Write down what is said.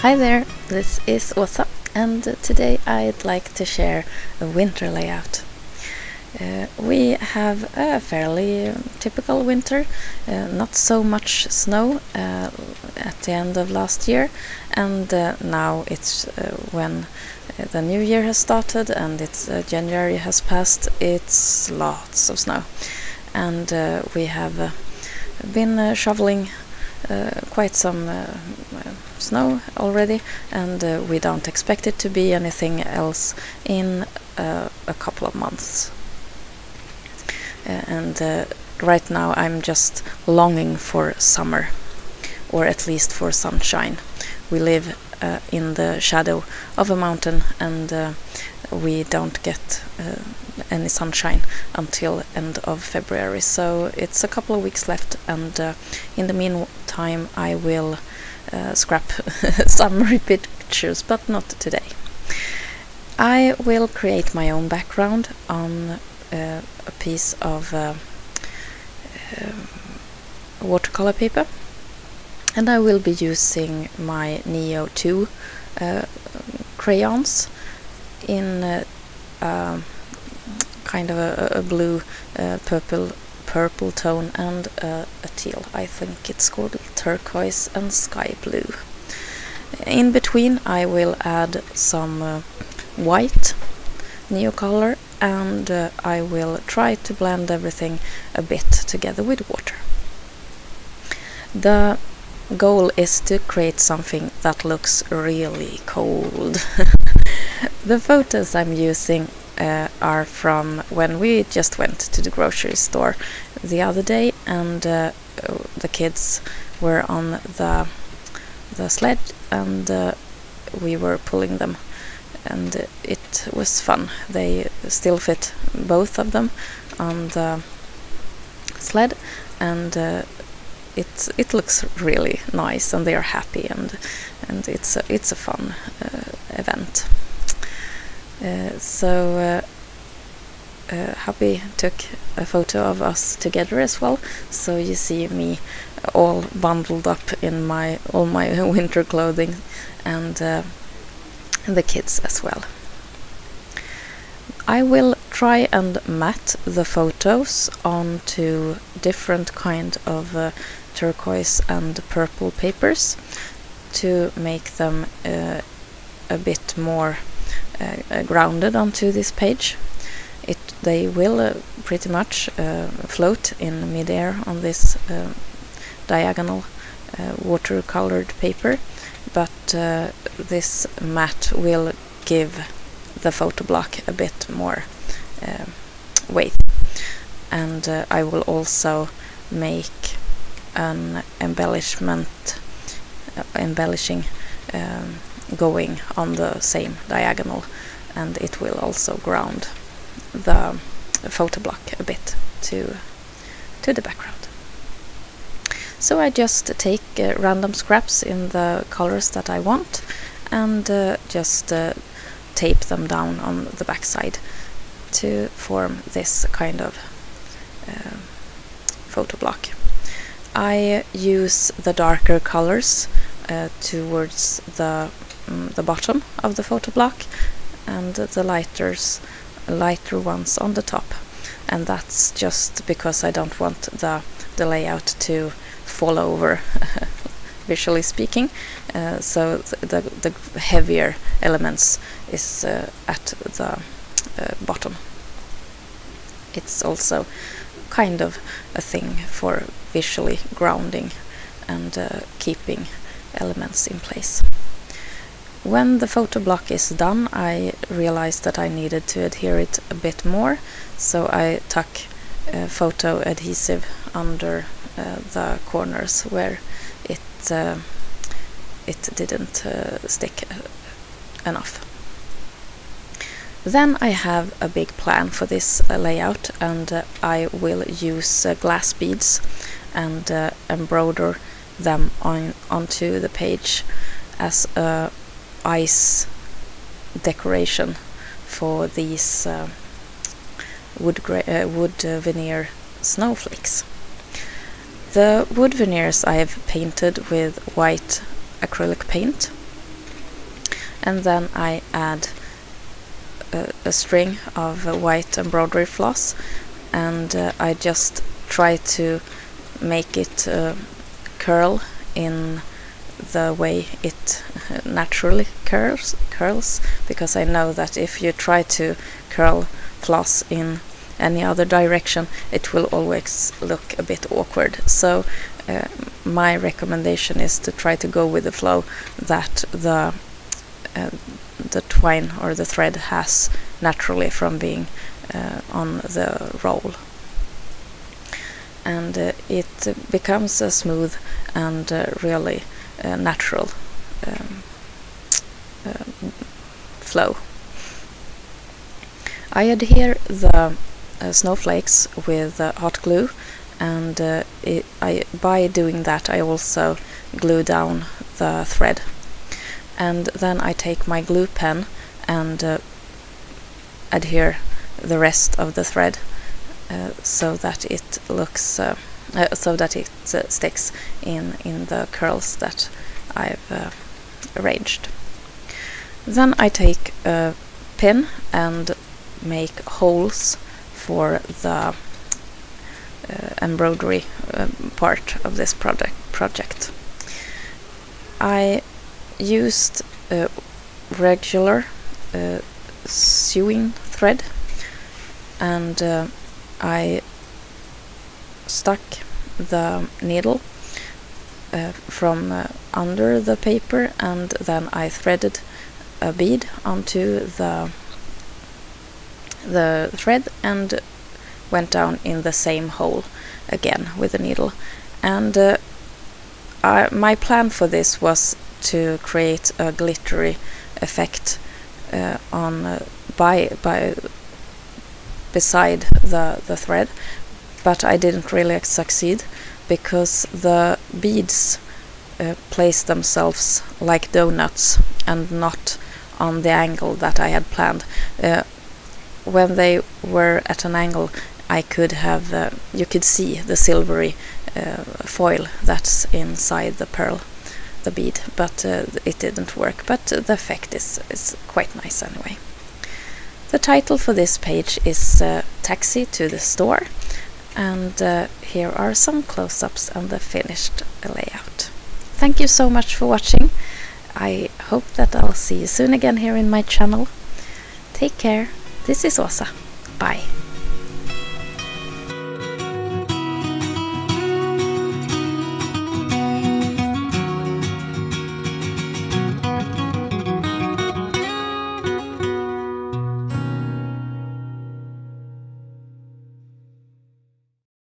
Hi there, this is Åsa, and today I'd like to share a winter layout. We have a fairly typical winter, not so much snow at the end of last year, and now it's when the new year has started and it's January has passed, it's lots of snow. And we have been shoveling quite some snow already, and we don't expect it to be anything else in a couple of months. Right now I'm just longing for summer, or at least for sunshine. We live in the shadow of a mountain, and we don't get any sunshine until end of February, so it's a couple of weeks left, and in the meantime I will scrap summery pictures, but not today. I will create my own background on a piece of watercolor paper, and I will be using my Neo 2 crayons in kind of a blue, purple tone, and a teal. I think it's called turquoise and sky blue. In between I will add some white neocolor, and I will try to blend everything a bit together with water. The goal is to create something that looks really cold. The photos I'm using are from when we just went to the grocery store the other day, and the kids were on the sled, and we were pulling them, and it was fun. They still fit, both of them, on the sled, and it looks really nice, and they are happy, and it's a fun event. Hubby took a photo of us together as well, so you see me all bundled up in all my winter clothing, and the kids as well. I will try and matte the photos onto different kind of turquoise and purple papers to make them a bit more grounded onto this page. They will pretty much float in mid-air on this diagonal watercolored paper, but this matte will give the photo block a bit more weight. And I will also make an embellishing going on the same diagonal, and it will also ground the photo block a bit to the background. So I just take random scraps in the colors that I want, and just tape them down on the backside to form this kind of photo block. I use the darker colors towards the bottom of the photo block, and the lighter ones on the top, and that's just because I don't want the layout to fall over visually speaking, so the heavier elements is at the bottom. It's also kind of a thing for visually grounding and keeping elements in place. When the photo block is done, I realized that I needed to adhere it a bit more, so I tuck photo adhesive under the corners where it didn't stick enough. Then I have a big plan for this layout, and I will use glass beads and embroider them onto the page as a ice decoration for these wood veneer snowflakes. The wood veneers I have painted with white acrylic paint, and then I add a string of white embroidery floss, and I just try to make it curl in the way it naturally curls, because I know that if you try to curl floss in any other direction, it will always look a bit awkward. So my recommendation is to try to go with the flow that the twine or the thread has naturally from being on the roll, and it becomes a smooth and really natural flow. I adhere the snowflakes with hot glue, and by doing that I also glue down the thread, and then I take my glue pen and adhere the rest of the thread so that it looks so that it sticks in the curls that I've arranged. Then I take a pin and make holes for the embroidery part of this project. I used regular sewing thread, and I stuck the needle from under the paper, and then I threaded a bead onto the thread and went down in the same hole again with the needle. And my plan for this was to create a glittery effect beside the thread, but I didn't really succeed, because the beads place themselves like donuts and not on the angle that I had planned. When they were at an angle, I could have you could see the silvery foil that's inside the bead, but it didn't work. But the effect is quite nice anyway. The title for this page is Taxi to the Store, and here are some close-ups and the finished layout. Thank you so much for watching. I hope that I'll see you soon again here in my channel. Take care. This is Åsa. Bye.